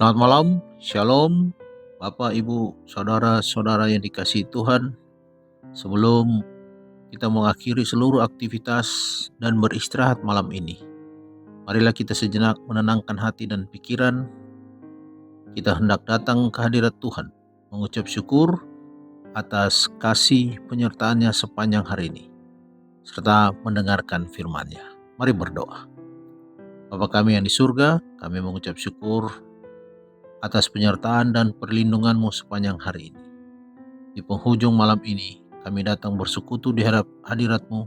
Selamat malam, Shalom, Bapak, Ibu, Saudara-saudara yang dikasihi Tuhan. Sebelum kita mengakhiri seluruh aktivitas dan beristirahat malam ini, marilah kita sejenak menenangkan hati dan pikiran. Kita hendak datang ke hadirat Tuhan, mengucap syukur atas kasih penyertaannya sepanjang hari ini, serta mendengarkan firman-Nya. Mari berdoa. Bapa kami yang di surga, kami mengucap syukur atas penyertaan dan perlindungan-Mu sepanjang hari ini. Di penghujung malam ini, kami datang bersekutu di hadirat-Mu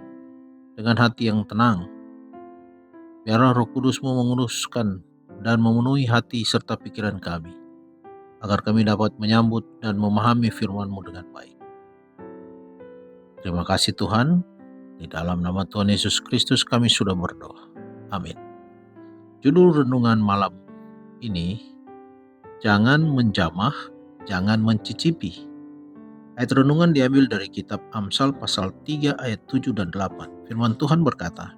dengan hati yang tenang. Biarlah Roh Kudus-Mu menguruskan dan memenuhi hati serta pikiran kami, agar kami dapat menyambut dan memahami firman-Mu dengan baik. Terima kasih Tuhan, di dalam nama Tuhan Yesus Kristus kami sudah berdoa. Amin. Judul renungan malam ini, jangan menjamah, jangan mencicipi. Ayat renungan diambil dari kitab Amsal pasal 3 ayat 7 dan 8. Firman Tuhan berkata,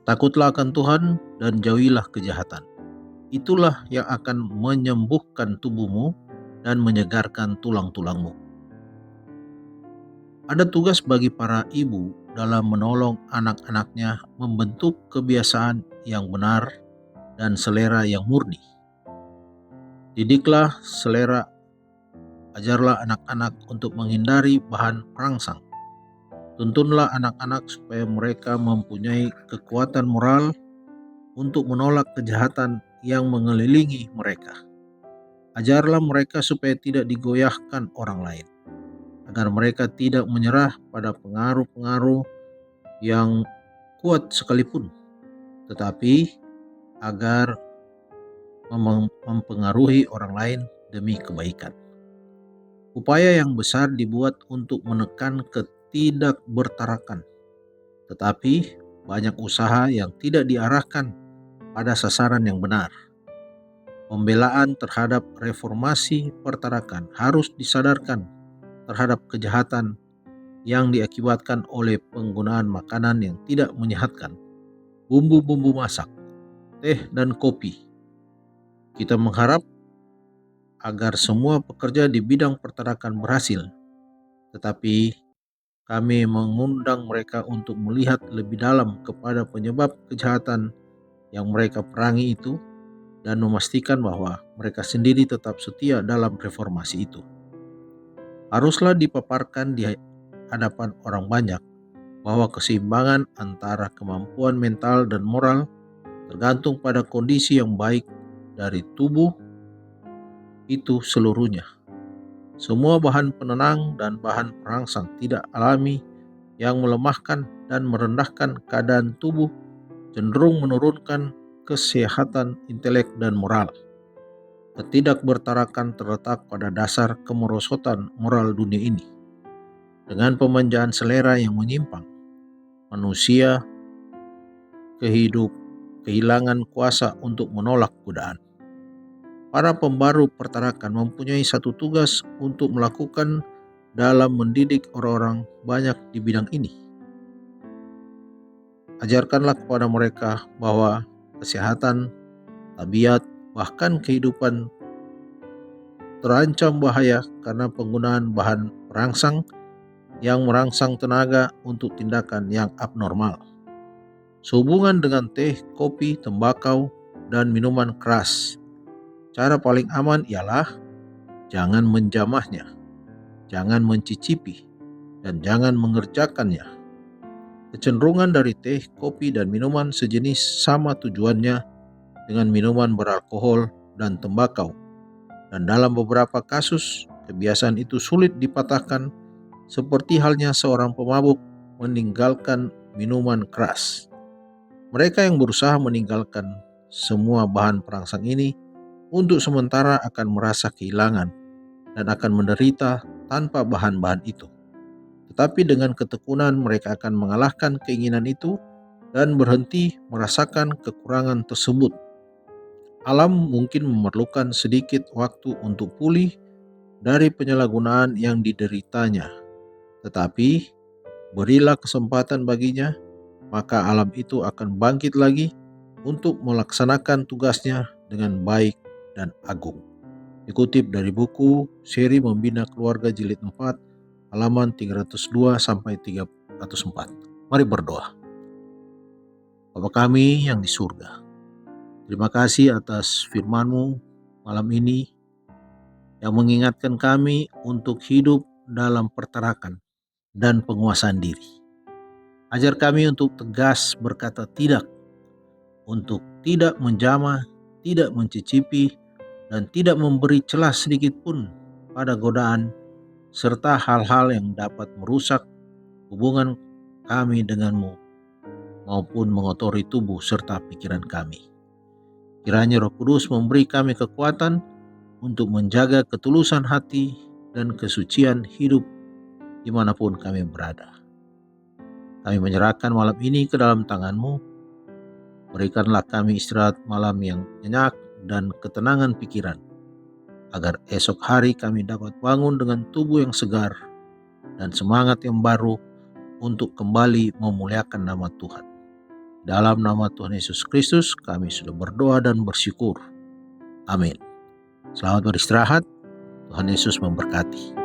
"Takutlah akan Tuhan dan jauhilah kejahatan. Itulah yang akan menyembuhkan tubuhmu dan menyegarkan tulang-tulangmu." Ada tugas bagi para ibu dalam menolong anak-anaknya membentuk kebiasaan yang benar dan selera yang murni. Didiklah selera, ajarlah anak-anak untuk menghindari bahan perangsang. Tuntunlah anak-anak supaya mereka mempunyai kekuatan moral untuk menolak kejahatan yang mengelilingi mereka. Ajarlah mereka supaya tidak digoyahkan orang lain, agar mereka tidak menyerah pada pengaruh-pengaruh yang kuat sekalipun, tetapi agar mempengaruhi orang lain demi kebaikan. Upaya yang besar dibuat untuk menekan ketidakbertarakan, tetapi banyak usaha yang tidak diarahkan pada sasaran yang benar. Pembelaan terhadap reformasi pertarakan harus disadarkan terhadap kejahatan yang diakibatkan oleh penggunaan makanan yang tidak menyehatkan, bumbu-bumbu masak, teh dan kopi. Kita mengharap agar semua pekerja di bidang pertarakan berhasil, tetapi kami mengundang mereka untuk melihat lebih dalam kepada penyebab kejahatan yang mereka perangi itu dan memastikan bahwa mereka sendiri tetap setia dalam reformasi itu. Haruslah dipaparkan di hadapan orang banyak bahwa keseimbangan antara kemampuan mental dan moral tergantung pada kondisi yang baik dari tubuh itu seluruhnya. Semua bahan penenang dan bahan perangsang tidak alami yang melemahkan dan merendahkan keadaan tubuh cenderung menurunkan kesehatan intelek dan moral. Ketidakbertarakan terletak pada dasar kemerosotan moral dunia ini. Dengan pemanjaan selera yang menyimpang, manusia kehilangan kuasa untuk menolak godaan. Para pembaru pertarakan mempunyai satu tugas untuk melakukan dalam mendidik orang-orang banyak di bidang ini. Ajarkanlah kepada mereka bahwa kesehatan, tabiat, bahkan kehidupan terancam bahaya karena penggunaan bahan perangsang yang merangsang tenaga untuk tindakan yang abnormal. Sehubungan dengan teh, kopi, tembakau, dan minuman keras, cara paling aman ialah jangan menjamahnya, jangan mencicipi, dan jangan mengerjakannya. Kecenderungan dari teh, kopi, dan minuman sejenis sama tujuannya dengan minuman beralkohol dan tembakau. Dan dalam beberapa kasus, kebiasaan itu sulit dipatahkan, seperti halnya seorang pemabuk meninggalkan minuman keras. Mereka yang berusaha meninggalkan semua bahan perangsang ini untuk sementara akan merasa kehilangan dan akan menderita tanpa bahan-bahan itu. Tetapi dengan ketekunan mereka akan mengalahkan keinginan itu dan berhenti merasakan kekurangan tersebut. Alam mungkin memerlukan sedikit waktu untuk pulih dari penyalahgunaan yang dideritanya, tetapi berilah kesempatan baginya, maka alam itu akan bangkit lagi untuk melaksanakan tugasnya dengan baik dan agung. Dikutip dari buku Seri Membina Keluarga Jilid 4, halaman 302 sampai 304. Mari berdoa. Bapa kami yang di surga, terima kasih atas firman-Mu malam ini yang mengingatkan kami untuk hidup dalam pertarakan dan penguasaan diri. Ajar kami untuk tegas berkata tidak, untuk tidak menjamah, tidak mencicipi, dan tidak memberi celah sedikit pun pada godaan serta hal-hal yang dapat merusak hubungan kami denganmu maupun mengotori tubuh serta pikiran kami. Kiranya Roh Kudus memberi kami kekuatan untuk menjaga ketulusan hati dan kesucian hidup dimanapun kami berada. Kami menyerahkan malam ini ke dalam tangan-Mu. Berikanlah kami istirahat malam yang nyenyak dan ketenangan pikiran, agar esok hari kami dapat bangun dengan tubuh yang segar dan semangat yang baru untuk kembali memuliakan nama Tuhan. Dalam nama Tuhan Yesus Kristus kami sudah berdoa dan bersyukur. Amin. Selamat beristirahat. Tuhan Yesus memberkati.